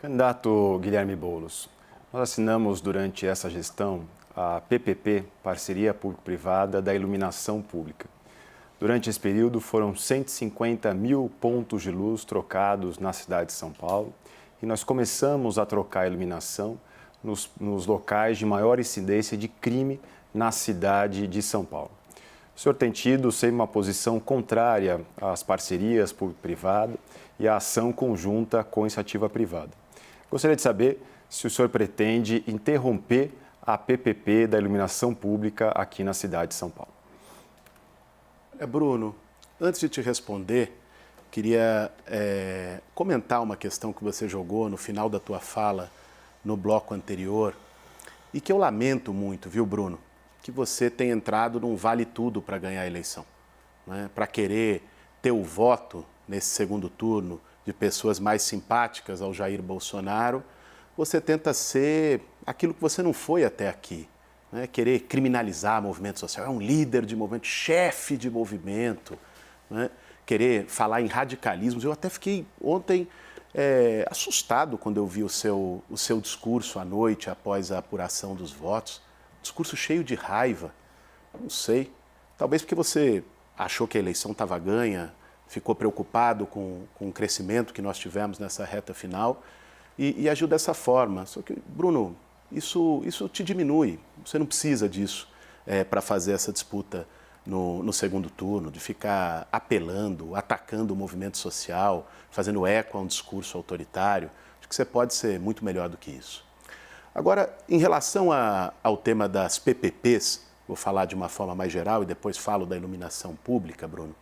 Candidato Guilherme Boulos, nós assinamos durante essa gestão a PPP, Parceria Público-Privada da Iluminação Pública. Durante esse período foram 150 mil pontos de luz trocados na cidade de São Paulo e nós começamos a trocar a iluminação nos locais de maior incidência de crime na cidade de São Paulo. O senhor tem tido sempre uma posição contrária às parcerias público-privada e à ação conjunta com a iniciativa privada. Gostaria de saber se o senhor pretende interromper a PPP da iluminação pública aqui na cidade de São Paulo. Bruno, antes de te responder, queria comentar uma questão que você jogou no final da tua fala no bloco anterior e que eu lamento muito, viu, Bruno? Que você tenha entrado num vale tudo para ganhar a eleição, né? Para querer ter o voto nesse segundo turno de pessoas mais simpáticas ao Jair Bolsonaro, você tenta ser aquilo que você não foi até aqui, né? Querer criminalizar movimento social, é um líder de movimento, chefe de movimento, né? Querer falar em radicalismos. Eu até fiquei ontem assustado quando eu vi o seu discurso à noite após a apuração dos votos. Discurso cheio de raiva, não sei, talvez porque você achou que a eleição estava ganha, ficou preocupado com o crescimento que nós tivemos nessa reta final e agiu dessa forma. Só que, Bruno, isso te diminui, você não precisa disso para fazer essa disputa no segundo turno, de ficar apelando, atacando o movimento social, fazendo eco a um discurso autoritário. Acho que você pode ser muito melhor do que isso. Agora, em relação ao tema das PPPs, vou falar de uma forma mais geral e depois falo da iluminação pública, Bruno.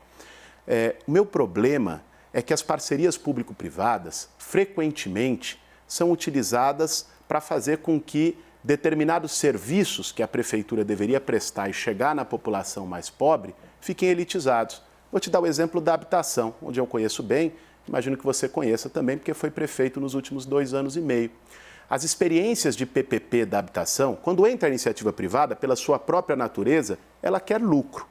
O meu problema é que as parcerias público-privadas, frequentemente, são utilizadas para fazer com que determinados serviços que a prefeitura deveria prestar e chegar na população mais pobre fiquem elitizados. Vou te dar o exemplo da habitação, onde eu conheço bem, imagino que você conheça também, porque foi prefeito nos últimos 2 anos e meio. As experiências de PPP da habitação, quando entra a iniciativa privada, pela sua própria natureza, ela quer lucro,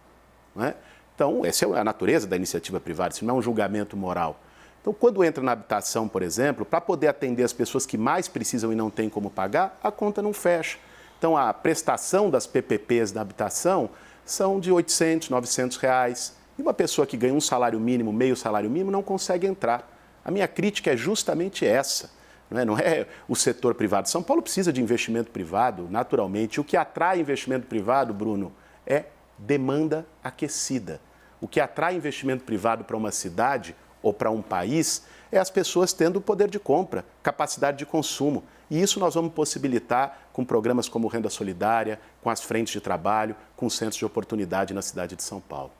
não é? Então, essa é a natureza da iniciativa privada, isso não é um julgamento moral. Então, quando entra na habitação, por exemplo, para poder atender as pessoas que mais precisam e não têm como pagar, a conta não fecha. Então, a prestação das PPPs da habitação são de R$800, R$900. E uma pessoa que ganha um salário mínimo, meio salário mínimo, não consegue entrar. A minha crítica é justamente essa. Não é o setor privado. São Paulo precisa de investimento privado, naturalmente. O que atrai investimento privado, Bruno, é demanda aquecida. O que atrai investimento privado para uma cidade ou para um país é as pessoas tendo poder de compra, capacidade de consumo. E isso nós vamos possibilitar com programas como Renda Solidária, com as frentes de trabalho, com centros de oportunidade na cidade de São Paulo.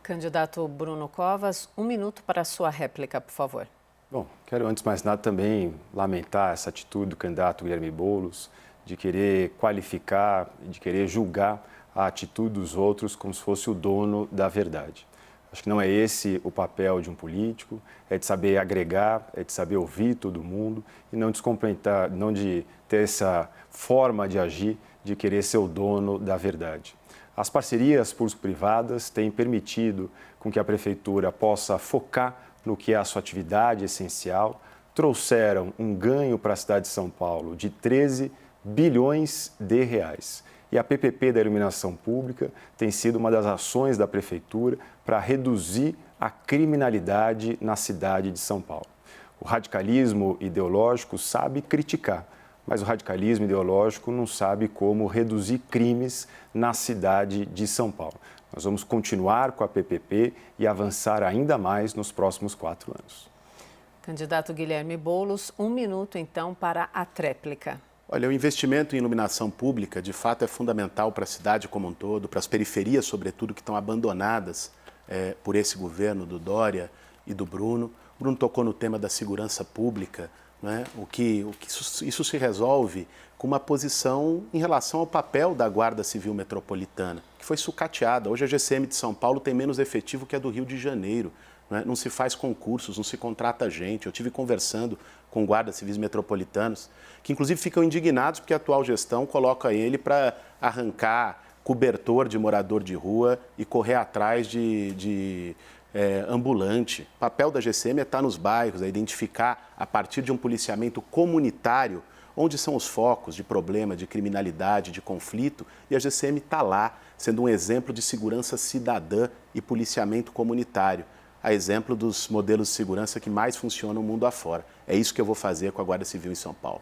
Candidato Bruno Covas, 1 minuto para a sua réplica, por favor. Bom, quero antes de mais nada também lamentar essa atitude do candidato Guilherme Boulos de querer qualificar, de querer julgar a atitude dos outros como se fosse o dono da verdade. Acho que não é esse o papel de um político, é de saber agregar, é de saber ouvir todo mundo e não descomplementar, não de ter essa forma de agir, de querer ser o dono da verdade. As parcerias público-privadas têm permitido com que a prefeitura possa focar no que é a sua atividade essencial, trouxeram um ganho para a cidade de São Paulo de 13 bilhões de reais. E a PPP da iluminação pública tem sido uma das ações da prefeitura para reduzir a criminalidade na cidade de São Paulo. O radicalismo ideológico sabe criticar, mas o radicalismo ideológico não sabe como reduzir crimes na cidade de São Paulo. Nós vamos continuar com a PPP e avançar ainda mais nos próximos 4 anos. Candidato Guilherme Boulos, 1 minuto, então, para a tréplica. Olha, o investimento em iluminação pública, de fato, é fundamental para a cidade como um todo, para as periferias, sobretudo, que estão abandonadas por esse governo do Dória e do Bruno. O Bruno tocou no tema da segurança pública, né? Isso se resolve com uma posição em relação ao papel da Guarda Civil Metropolitana, que foi sucateada. Hoje a GCM de São Paulo tem menos efetivo que a do Rio de Janeiro. Né? Não se faz concursos, não se contrata gente. Eu estive conversando com guardas civis metropolitanos, que inclusive ficam indignados porque a atual gestão coloca ele para arrancar cobertor de morador de rua e correr atrás de ambulante. O papel da GCM é estar nos bairros, é identificar, a partir de um policiamento comunitário, onde são os focos de problema, de criminalidade, de conflito, e a GCM está lá, sendo um exemplo de segurança cidadã e policiamento comunitário, a exemplo dos modelos de segurança que mais funcionam no mundo afora. É isso que eu vou fazer com a Guarda Civil em São Paulo.